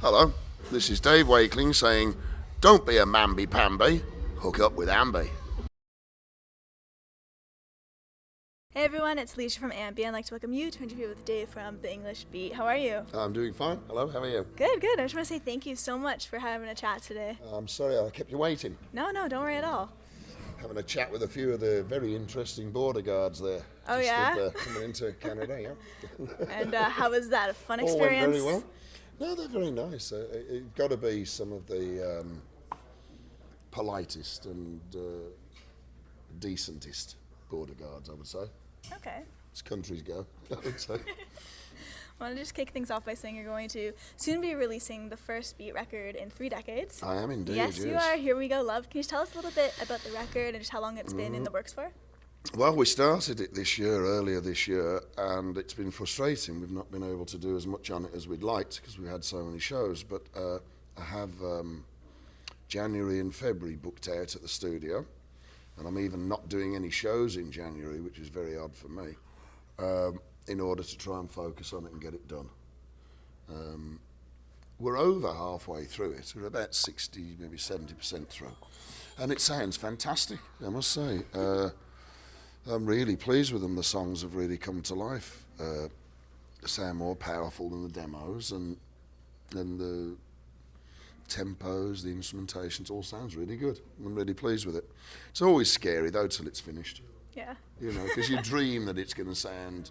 Hello, this is Dave Wakeling saying, don't be a mamby-pamby, hook up with AMBY. Hey everyone, it's Alicia from AMBY. I'd like to welcome you to Interview with Dave from The English Beat. How are you? I'm doing fine. Hello, how are you? Good, good. I just want to say thank you so much for having a chat today. I'm sorry I kept you waiting. No, don't worry at all. Having a chat with a few of the very interesting border guards there. Oh, yeah? Coming into Canada, yeah. And how was that? A fun All experience? went very well. No, they're very nice. It's got to be some of the politest and decentest border guards, I would say. Okay. As countries go, I would say. I want to just kick things off by saying you're going to soon be releasing the first Beat record in 3 decades. I am indeed, yes. You are. Here We Go Love. Can you tell us a little bit about the record and just how long it's been in the works for? Well, we started it earlier this year, and it's been frustrating. We've not been able to do as much on it as we'd liked because we had so many shows. But I have January and February booked out at the studio, and I'm even not doing any shows in January, which is very odd for me, in order to try and focus on it and get it done. We're over halfway through it. We're about 60, maybe 70% through, and it sounds fantastic, I must say. I'm really pleased with them. The songs have really come to life. They sound more powerful than the demos, and the tempos, the instrumentations, all sounds really good. I'm really pleased with it. It's always scary though till it's finished. Yeah. You know, because you dream that it's going to sound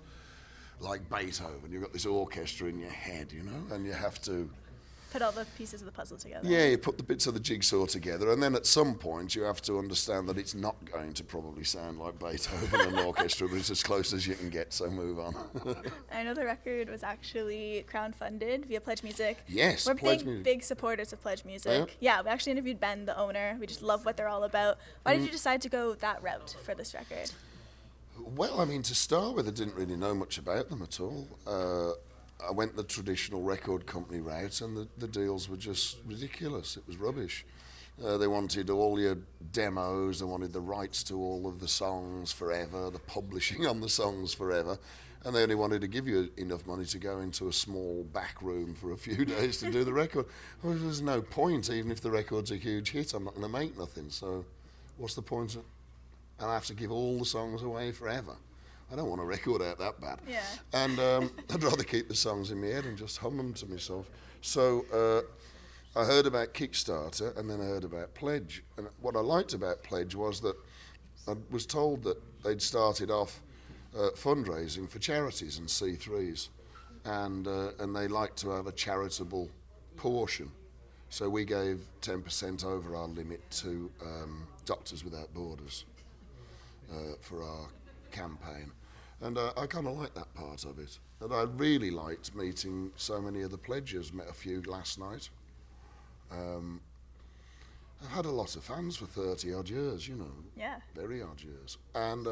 like Beethoven. You've got this orchestra in your head, you know, and you have to Put all the pieces of the puzzle together. Yeah, you put the bits of the jigsaw together, and then at some point you have to understand that it's not going to probably sound like Beethoven and orchestra, but it's as close as you can get, so move on. I know the record was actually crowdfunded via Pledge Music. Yes, We're Pledge Music. big supporters of Pledge Music. Yeah, we actually interviewed Ben, the owner. We just love what they're all about. Why did you decide to go that route for this record? Well, I mean, to start with, I didn't really know much about them at all. I went the traditional record company route, and the deals were just ridiculous. It was rubbish. They wanted all your demos, they wanted the rights to all of the songs forever, the publishing on the songs forever, and they only wanted to give you enough money to go into a small back room for a few days to do the record. Well, there's no point. Even if the record's a huge hit, I'm not going to make nothing, so what's the point? And I have to give all the songs away forever. I don't want a record out that bad. Yeah. And I'd rather keep the songs in my head and just hum them to myself. So I heard about Kickstarter, and then I heard about Pledge. And what I liked about Pledge was that I was told that they'd started off fundraising for charities and C3s, and they like to have a charitable portion. So we gave 10% over our limit to Doctors Without Borders for our campaign. And I kind of like that part of it. And I really liked meeting so many of the pledges. Met a few last night. I've had a lot of fans for 30 odd years, you know. Yeah. Very odd years. And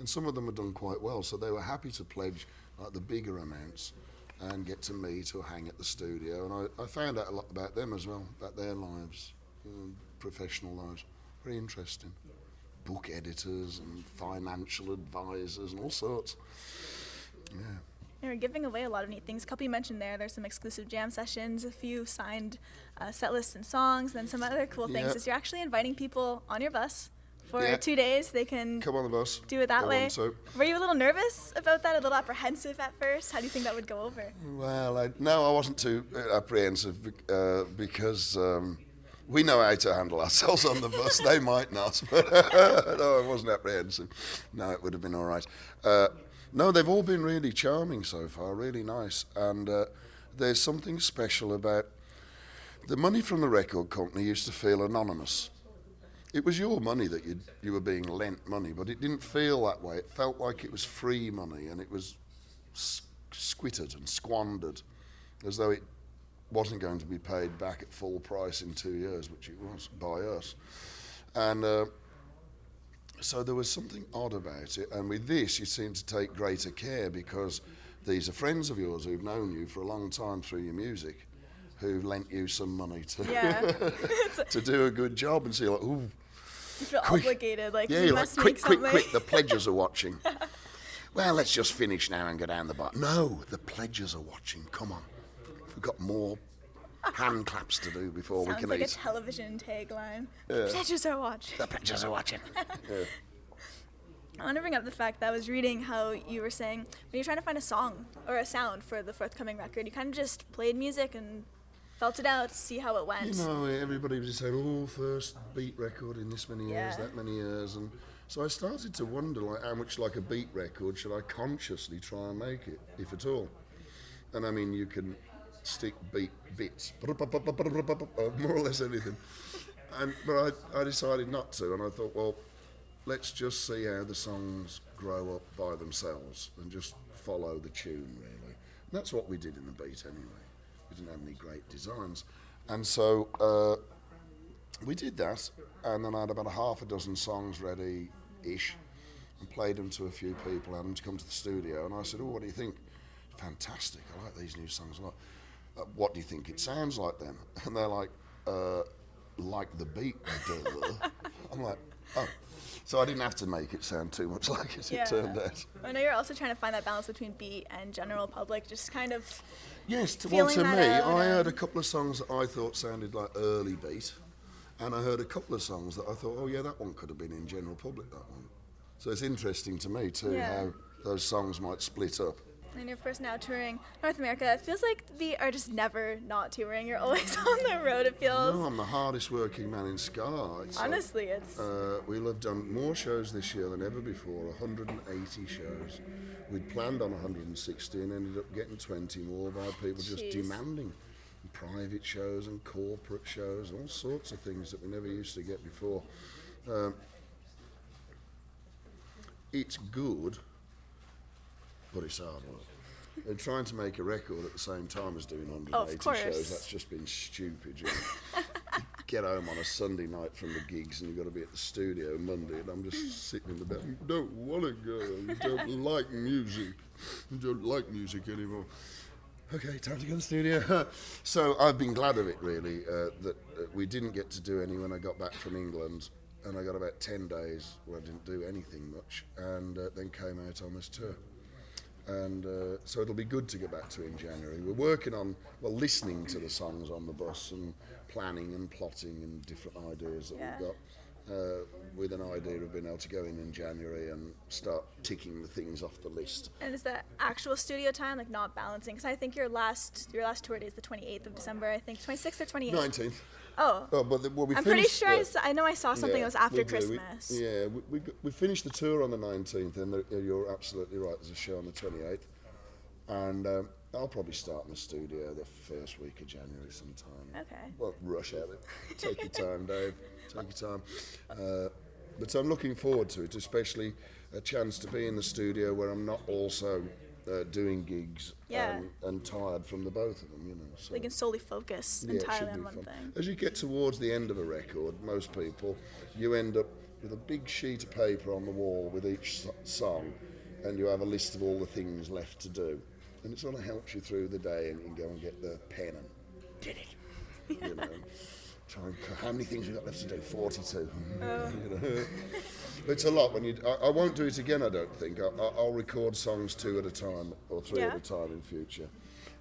some of them have done quite well, so they were happy to pledge like the bigger amounts and get to meet or hang at the studio. And I found out a lot about them as well, about their lives, professional lives. Very interesting. Book editors and financial advisors and all sorts. Yeah. You're giving away a lot of neat things. A couple you mentioned there's some exclusive jam sessions, a few signed set lists and songs, and some other cool things. Is you're actually inviting people on your bus for 2 days. They can come on the bus. Do it that way. So. Were you a little nervous about that? A little apprehensive at first? How do you think that would go over? Well, no, I wasn't too apprehensive because we know how to handle ourselves on the bus. They might not, but no, I wasn't apprehensive. No, it would have been all right. No, they've all been really charming so far, really nice. And there's something special about the money from the record company used to feel anonymous. It was your money that you were being lent money, but it didn't feel that way. It felt like it was free money, and it was squittered and squandered, as though it wasn't going to be paid back at full price in 2 years, which it was by us. And so there was something odd about it. And with this, you seem to take greater care because these are friends of yours who've known you for a long time through your music, who've lent you some money to to do a good job. And so you're like, ooh. You feel obligated, like yeah, you you're must like, make something. quick, the pledges are watching. Well, let's just finish now and go down the bar. No, the pledges are watching. Come on. We've got more hand claps to do before we Sounds can like eat. a television tagline. Yeah. The pictures are watching. The pictures are watching. Yeah. I want to bring up the fact that I was reading how you were saying when you're trying to find a song or a sound for the forthcoming record, you kind of just played music and felt it out, see how it went. You know, everybody was just saying, oh, first beat record in this many years, Yeah. that many years. And so I started to wonder, like, how much like a beat record should I consciously try and make it, if at all? And I mean, you can stick beat bits, more or less anything. But I decided not to, and I thought, well, let's just see how the songs grow up by themselves and just follow the tune, really. And that's what we did in the beat anyway. We didn't have any great designs. And so we did that, and then I had about a half a dozen songs ready-ish and played them to a few people, had them to come to the studio, and I said, oh, what do you think? Fantastic, I like these new songs a lot. What do you think it sounds like then? And they're like the beat, duh. I'm like, oh. So I didn't have to make it sound too much like it, Yeah. it turned out. I know you're also trying to find that balance between beat and general public, just kind of Yes, to feeling me, that out I heard a and- couple of songs that I thought sounded like early beat, and I heard a couple of songs that I thought, oh yeah, that one could have been in general public, that one. So it's interesting to me too, Yeah. how those songs might split up. And you're of course now touring North America. It feels like we are just never not touring. You're always on the road, it feels. No, I'm the hardest working man in Ska. It's Honestly, it's... we'll have done more shows this year than ever before, 180 shows. We'd planned on 160 and ended up getting 20 more by people just Jeez. demanding. Private shows and corporate shows, all sorts of things that we never used to get before. It's good, but it's hard work. And trying to make a record at the same time as doing 180 course. shows, that's just been stupid. You know? You get home on a Sunday night from the gigs and you've got to be at the studio Monday, and I'm just sitting in the bed. You don't want to go. You don't like music. You don't like music anymore. Okay, time to go to the studio. So I've been glad of it, really, that we didn't get to do any when I got back from England. And I got about 10 days where I didn't do anything much, and then came out on this tour. And so it'll be good to get back to in January. We're working on, listening to the songs on the bus and planning and plotting and different ideas that we've got, with an idea of being able to go in January and start ticking the things off the list. And is that actual studio time, like not balancing? Because I think your last tour date is the 28th of December, I think. 26th or 28th? 19th. Oh. Oh, but we I'm pretty finished, sure I know I saw something that was after we do. Christmas. We finished the tour on the 19th, and you're absolutely right, there's a show on the 28th. And I'll probably start in the studio the first week of January sometime. Okay. Well, rush at it. Take your time, Dave. Take your time. But I'm looking forward to it, especially a chance to be in the studio where I'm not also doing gigs and tired from the both of them, you know. So We can solely focus it entirely should on be one fun. thing. As you get towards the end of a record, most people, you end up with a big sheet of paper on the wall with each song, and you have a list of all the things left to do. And it sort of helps you through the day, and you can go and get the pen and did it. You know, try and, how many things we've got left to do? 42. You know? It's a lot. I won't do it again, I don't think. I'll record songs 2 at a time or 3 at a time in future.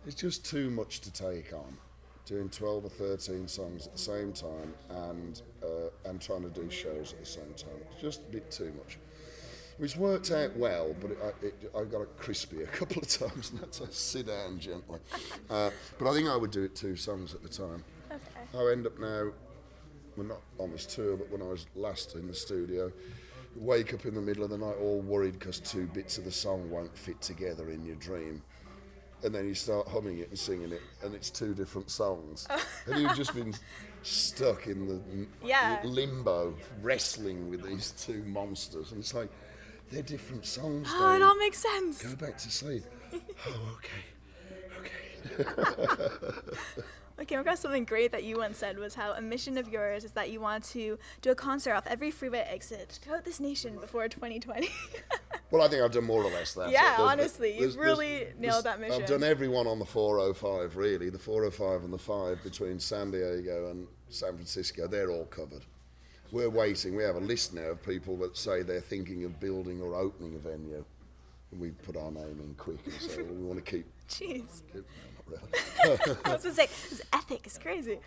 It's just too much to take on, doing 12 or 13 songs at the same time and trying to do shows at the same time. It's just a bit too much. Which worked out well, but I got it crispy a couple of times, and that's to sit down gently. But I think I would do it 2 songs at a time. Okay. I end up now, well, not on this tour, but when I was last in the studio, wake up in the middle of the night all worried because 2 bits of the song won't fit together in your dream. And then you start humming it and singing it, and it's 2 different songs. And you've just been stuck in the limbo, wrestling with these 2 monsters. And it's like, they're different songs. Oh, it all makes sense. Go back to sleep. Oh, okay. I came across something great that you once said was how a mission of yours is that you want to do a concert off every freeway exit throughout this nation before 2020. Well, I think I've done more or less that. Yeah, honestly, you've really nailed that mission. I've done every one on the 405, really. The 405 and the 5 between San Diego and San Francisco, they're all covered. We're waiting. We have a list now of people that say they're thinking of building or opening a venue. And we put our name in quick and say, well, we want to keep... Jeez. really. I was going to say, this ethic is crazy.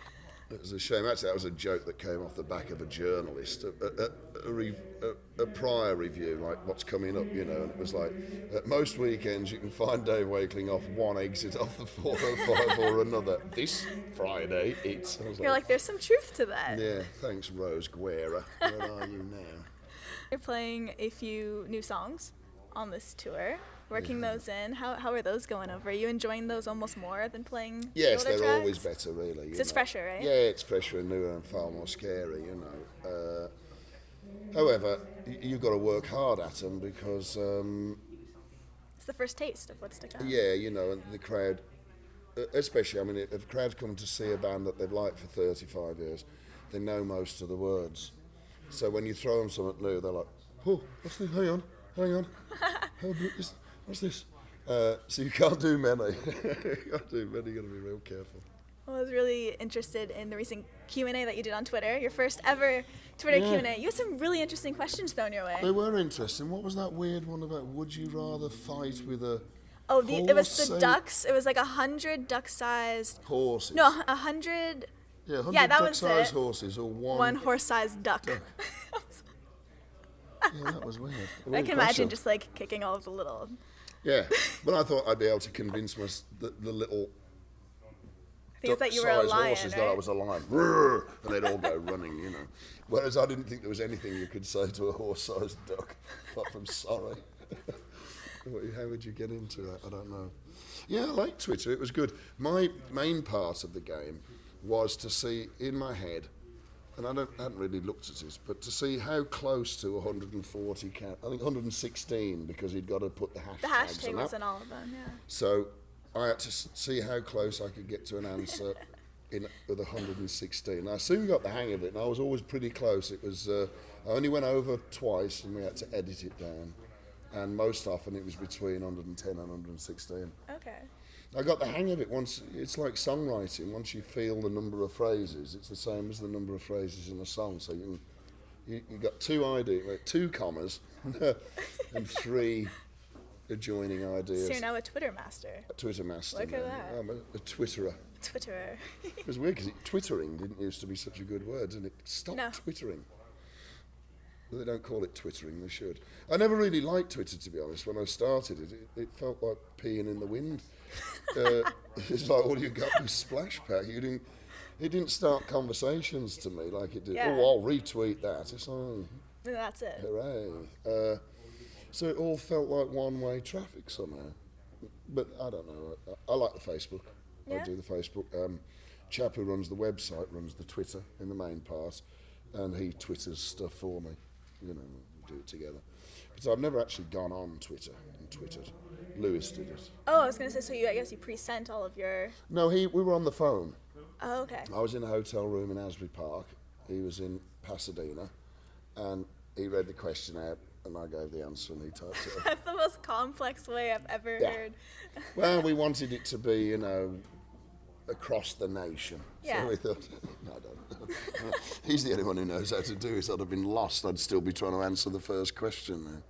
It was a shame. Actually, that was a joke that came off the back of a journalist, a prior review, like what's coming up, you know, and it was like, at most weekends you can find Dave Wakeling off one exit off the 405 or another. This Friday, it's... You're like, there's some truth to that. Yeah, thanks, Rose Guerra. Where are you now? You're playing a few new songs on this tour, working those in. How are those going over? Are you enjoying those almost more than playing Yes, older they're tracks? always better, really. So it's fresher, right? Yeah, it's fresher and newer and far more scary, you know. However, you've got to work hard at them because... it's the first taste of what's to come. yeah, you know, and the crowd, especially, I mean, if a crowd's come to see a band that they've liked for 35 years, they know most of the words. So when you throw them something new, they're like, oh, what's this? Hang on. What's this? So you can't do many. You got to be real careful. Well, I was really interested in the recent Q&A that you did on Twitter, your first ever Twitter Q&A. You had some really interesting questions thrown your way. They were interesting. What was that weird one about? Would you rather fight with a it was the ducks. It was like 100 duck-sized... horses? No, 100... Yeah, 100 that was duck-sized it. horses or One horse-sized duck. Yeah, that was weird. I can imagine just like kicking all of the little... Yeah, but I thought I'd be able to convince the little things that you were a lion, horses right? that I was a lion. Roar, and they'd all go running, you know. Whereas I didn't think there was anything you could say to a horse-sized duck, apart from sorry. How would you get into that? I don't know. Yeah, I like Twitter. It was good. My main part of the game was to see in my head, and I hadn't really looked at it, but to see how close to 140, I think 116, because he'd got to put the hashtags The hashtag on was that. in all of them, yeah. So I had to see how close I could get to an answer with 116. I soon got the hang of it, and I was always pretty close. It was I only went over twice, and we had to edit it down. And most often it was between 110 and 116. Okay. I got the hang of it once. It's like songwriting. Once you feel the number of phrases, it's the same as the number of phrases in a song. So you got two commas and three adjoining ideas. So you're now a Twitter master. A Twitter master. Look at that. I'm a Twitterer. Twitterer. It was weird because Twittering didn't used to be such a good word, didn't it? Stop Twittering. Well, they don't call it Twittering, they should. I never really liked Twitter, to be honest. When I started it felt like peeing in the wind. It's like all you got was splash pack. It didn't start conversations to me like it did. Yeah. Oh, I'll retweet that. It's like, And that's it. hooray. So it all felt like one-way traffic somehow. But I don't know. I like the Facebook. Yeah. I do the Facebook. Chap who runs the website runs the Twitter in the main part, and he twitters stuff for me. You know, we do it together. But I've never actually gone on Twitter and twittered. Lewis did it. Oh, I was going to say, so I guess you pre-sent all of your... No, we were on the phone. Oh, okay. I was in a hotel room in Asbury Park. He was in Pasadena, and he read the question out, and I gave the answer, and he typed it up. That's the most complex way I've ever heard. Well, we wanted it to be, you know, across the nation. Yeah. So we thought, no, I don't. He's the only one who knows how to do it. I'd have been lost. I'd still be trying to answer the first question now.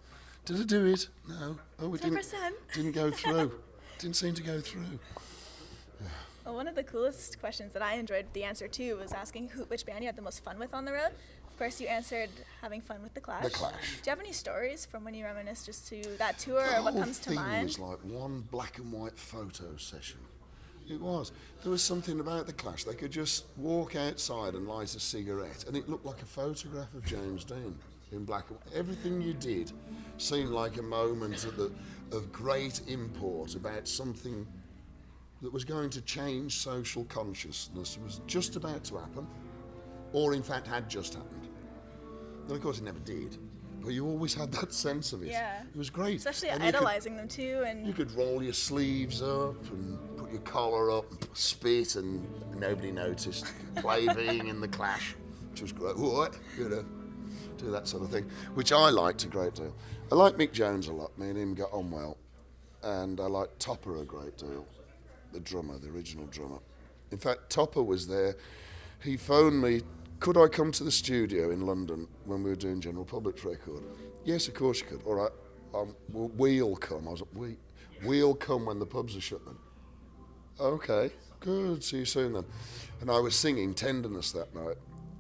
Did I do it? No. Oh, it 10%. didn't go through. Didn't seem to go through. Well, one of the coolest questions that I enjoyed the answer to was asking which band you had the most fun with on the road. Of course, you answered having fun with The Clash. The Clash. Do you have any stories from when you reminisce just to that tour or what comes to mind? The whole thing was like one black and white photo session. It was. There was something about The Clash. They could just walk outside and light a cigarette, and it looked like a photograph of James Dean in black and white. Everything you did seemed like a moment of great import about something that was going to change social consciousness, was just about to happen, or in fact had just happened. And of course it never did, but you always had that sense of it. Yeah. It was great. Especially And idolizing them too. And you could roll your sleeves up and put your collar up, spit, and nobody noticed. Play being in The Clash, which was great. What? You know, do that sort of thing, which I liked a great deal. I like Mick Jones a lot. Me and him got on well. And I like Topper a great deal, the drummer, the original drummer. In fact, Topper was there. He phoned me, could I come to the studio in London when we were doing General Public's record? Yes, of course you could. All right, we'll come. I was like, we'll come when the pubs are shut then. Okay, good. See you soon then. And I was singing Tenderness that night,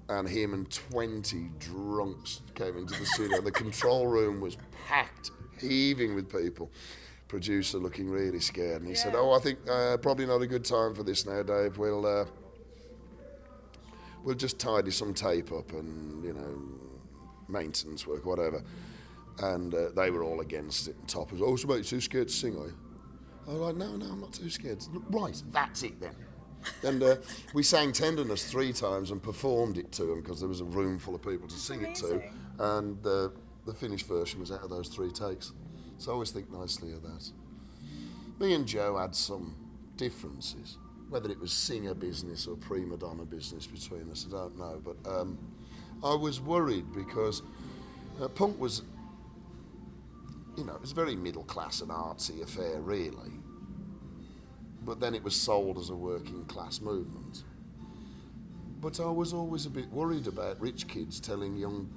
and him and 20 drunks came into the studio. The control room was packed, heaving with people. Producer looking really scared, and he said, "Oh, I think probably not a good time for this now, Dave. We'll just tidy some tape up and, you know, maintenance work, whatever." And they were all against it. And Top was, "Oh, so mate, you're too scared to sing, are you?" I was like, no, I'm not too scared. Right, that's it then. And we sang Tenderness 3 times and performed it to them because there was a room full of people to sing it to. And the finished version was out of those 3 takes. So I always think nicely of that. Me and Joe had some differences. Whether it was singer business or prima donna business between us, I don't know. But I was worried because punk was, you know, it was a very middle class and artsy affair, really. But then it was sold as a working class movement. But I was always a bit worried about rich kids telling young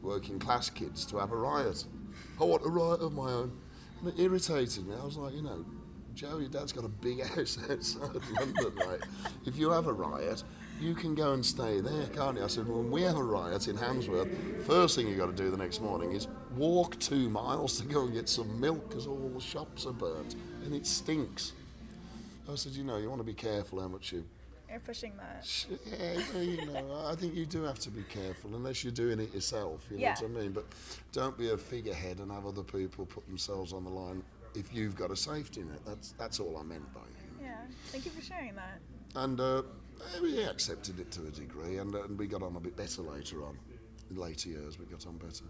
working class kids to have a riot. I want a riot of my own. And it irritated me. I was like, you know, Joe, your dad's got a big house outside London, mate. If you have a riot, you can go and stay there, can't you? I said, well, when we have a riot in Hamsworth, first thing you've got to do the next morning is walk 2 miles to go and get some milk because all the shops are burnt and it stinks. I said, you know, you want to be careful how much you're pushing that. Yeah, you know, I think you do have to be careful unless you're doing it yourself, you know what I mean? But don't be a figurehead and have other people put themselves on the line if you've got a safety net. That's all I meant by it. Yeah, thank you for sharing that. And we accepted it to a degree, and we got on a bit better later on. In later years, we got on better.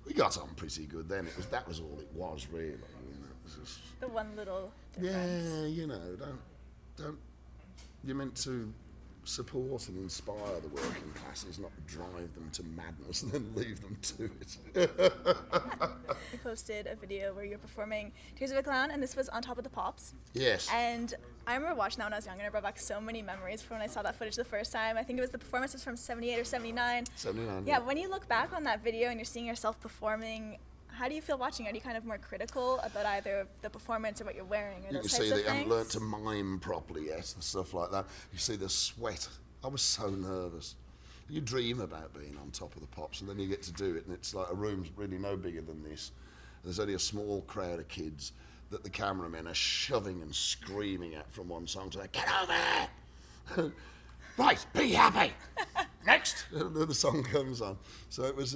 We got on pretty good then. That was all it was, really. You know, it was just, the one little difference. Yeah, you know, don't. You're meant to support and inspire the working classes, not drive them to madness and then leave them to it. You posted a video where you're performing Tears of a Clown, and this was on top of the Pops. Yes. And I remember watching that when I was younger, and it brought back so many memories from when I saw that footage the first time. I think it was the performance was from 78 or 79. 79. Yeah, when you look back on that video and you're seeing yourself performing, how do you feel watching? Are you kind of more critical about either the performance or what you're wearing or You those can types see of that you haven't things? learnt to mime properly yet and stuff like that. You see the sweat. I was so nervous. You dream about being on top of the Pops, and then you get to do it, and it's like a room's really no bigger than this. There's only a small crowd of kids that the cameramen are shoving and screaming at from one song to the get over there! Right, be happy! Next! And then the song comes on. So it was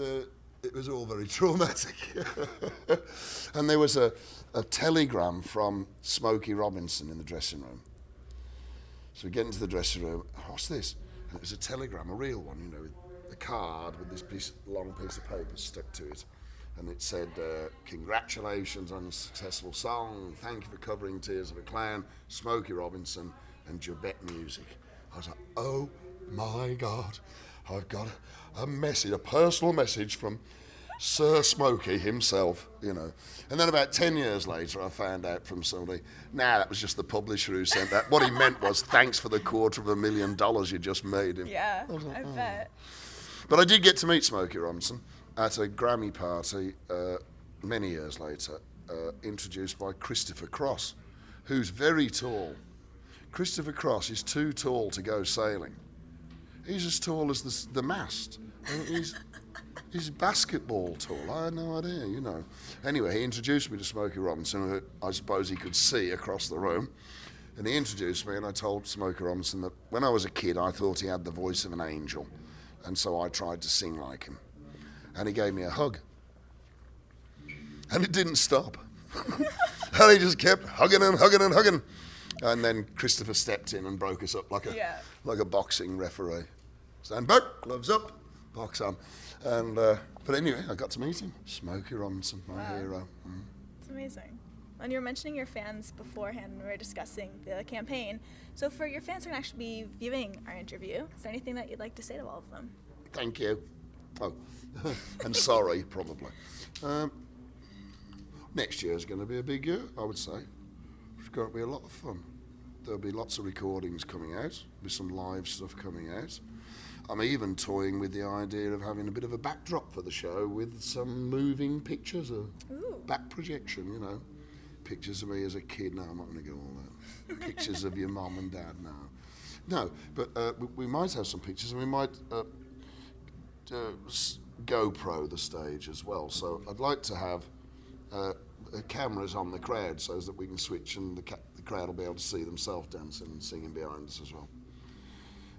all very traumatic. And there was a telegram from Smokey Robinson in the dressing room. So we get into the dressing room, what's this? And it was a telegram, a real one, you know, with a card with this long piece of paper stuck to it. And it said, congratulations on a successful song, thank you for covering Tears of a Clown, Smokey Robinson and Jabette Music. I was like, oh my God, I've got a message, a personal message from Sir Smokey himself, you know. And then about 10 years later, I found out from somebody, that was just the publisher who sent that. What he meant was, thanks for the $250,000 you just made him. Yeah, I bet. But I did get to meet Smokey Robinson at a Grammy party many years later, introduced by Christopher Cross, who's very tall. Christopher Cross is too tall to go sailing. He's as tall as the mast. He's basketball tall. I had no idea, you know. Anyway, he introduced me to Smokey Robinson, who I suppose he could see across the room. And he introduced me, and I told Smokey Robinson that when I was a kid, I thought he had the voice of an angel. And so I tried to sing like him. And he gave me a hug. And it didn't stop. And he just kept hugging and hugging and hugging. And then Christopher stepped in and broke us up like a boxing referee. Stand back, gloves up, box on. And but anyway, I got to meet him. Smokey Robinson, my hero. Mm. It's amazing. And you were mentioning your fans beforehand when we were discussing the campaign. So for your fans who are actually be viewing our interview, is there anything that you'd like to say to all of them? Thank you. Oh, and sorry, probably. Next year is going to be a big year, I would say. It's going to be a lot of fun. There'll be lots of recordings coming out. There'll be some live stuff coming out. I'm even toying with the idea of having a bit of a backdrop for the show with some moving pictures, back projection, you know. pictures of me as a kid. No, I'm not going to go all that. Pictures of your mum and dad now. No, but we might have some pictures, and we might GoPro the stage as well. So I'd like to have cameras on the crowd so that we can switch, and the crowd will be able to see themselves dancing and singing behind us as well.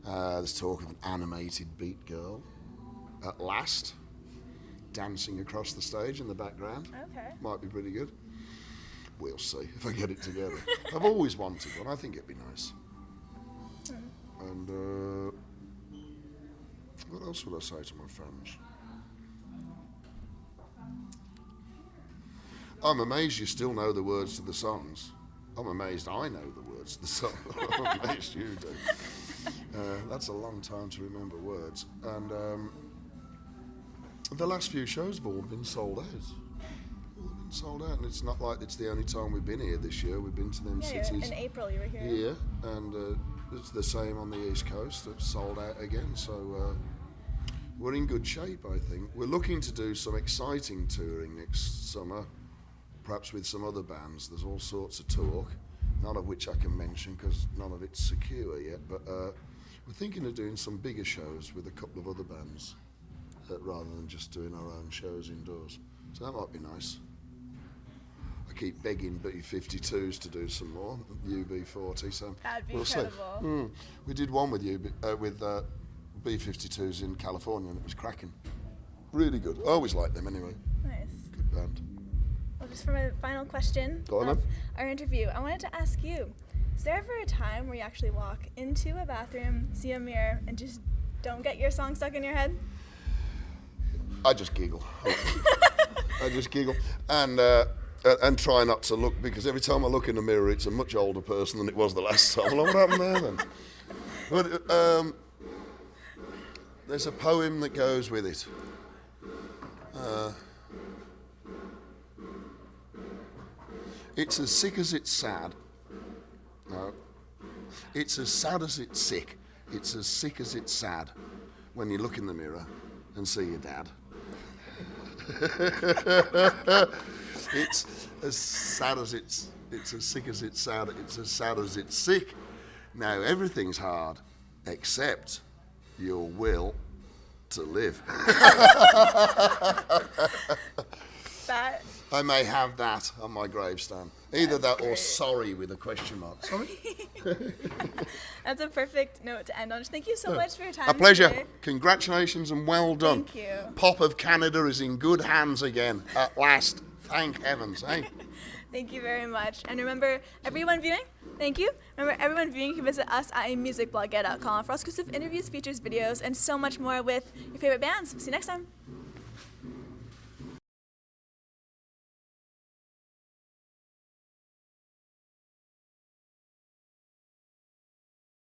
There's talk of an animated beat girl at last dancing across the stage in the background. Okay. Might be pretty good. We'll see if I get it together. I've always wanted one. I think it'd be nice. And what else would I say to my fans? I'm amazed you still know the words to the songs. I'm amazed I know the words to the song. I'm amazed you do. That's a long time to remember words. And the last few shows have all been sold out. All been sold out, and it's not like it's the only time we've been here this year. We've been to them cities. In April you were here. Yeah, and it's the same on the East Coast. It's sold out again, so we're in good shape, I think. We're looking to do some exciting touring next summer, perhaps with some other bands. There's all sorts of talk, none of which I can mention because none of it's secure yet, but we're thinking of doing some bigger shows with a couple of other bands rather than just doing our own shows indoors. So that might be nice. I keep begging B-52s to do some more, UB40, so That'd be we'll incredible. see. We did one with B-52s in California, and it was cracking. Really good. I always liked them anyway. Nice. Good band. Well, just for my final question Go on, of then. our interview, I wanted to ask you, is there ever a time where you actually walk into a bathroom, see a mirror, and just don't get your song stuck in your head? I just giggle. I just giggle and try not to look, because every time I look in the mirror, it's a much older person than it was the last time. Well, what happened there then? But there's a poem that goes with it. It's as sick as it's sad. No. It's as sad as it's sick. It's as sick as it's sad when you look in the mirror and see your dad. It's as sad as it's as sick as it's sad, it's as sad as it's sick. Now everything's hard except your will to live. That I may have that on my gravestone. Either that or great. sorry with a question mark. Sorry? That's a perfect note to end on. Just thank you so much for your time. A pleasure. today. Congratulations and well done. Thank you. Pop of Canada is in good hands again at last. Thank heavens, eh? Thank you very much. And remember, everyone viewing, thank you. Remember, everyone viewing can visit us at musicblogget.com for exclusive interviews, features, videos, and so much more with your favorite bands. See you next time.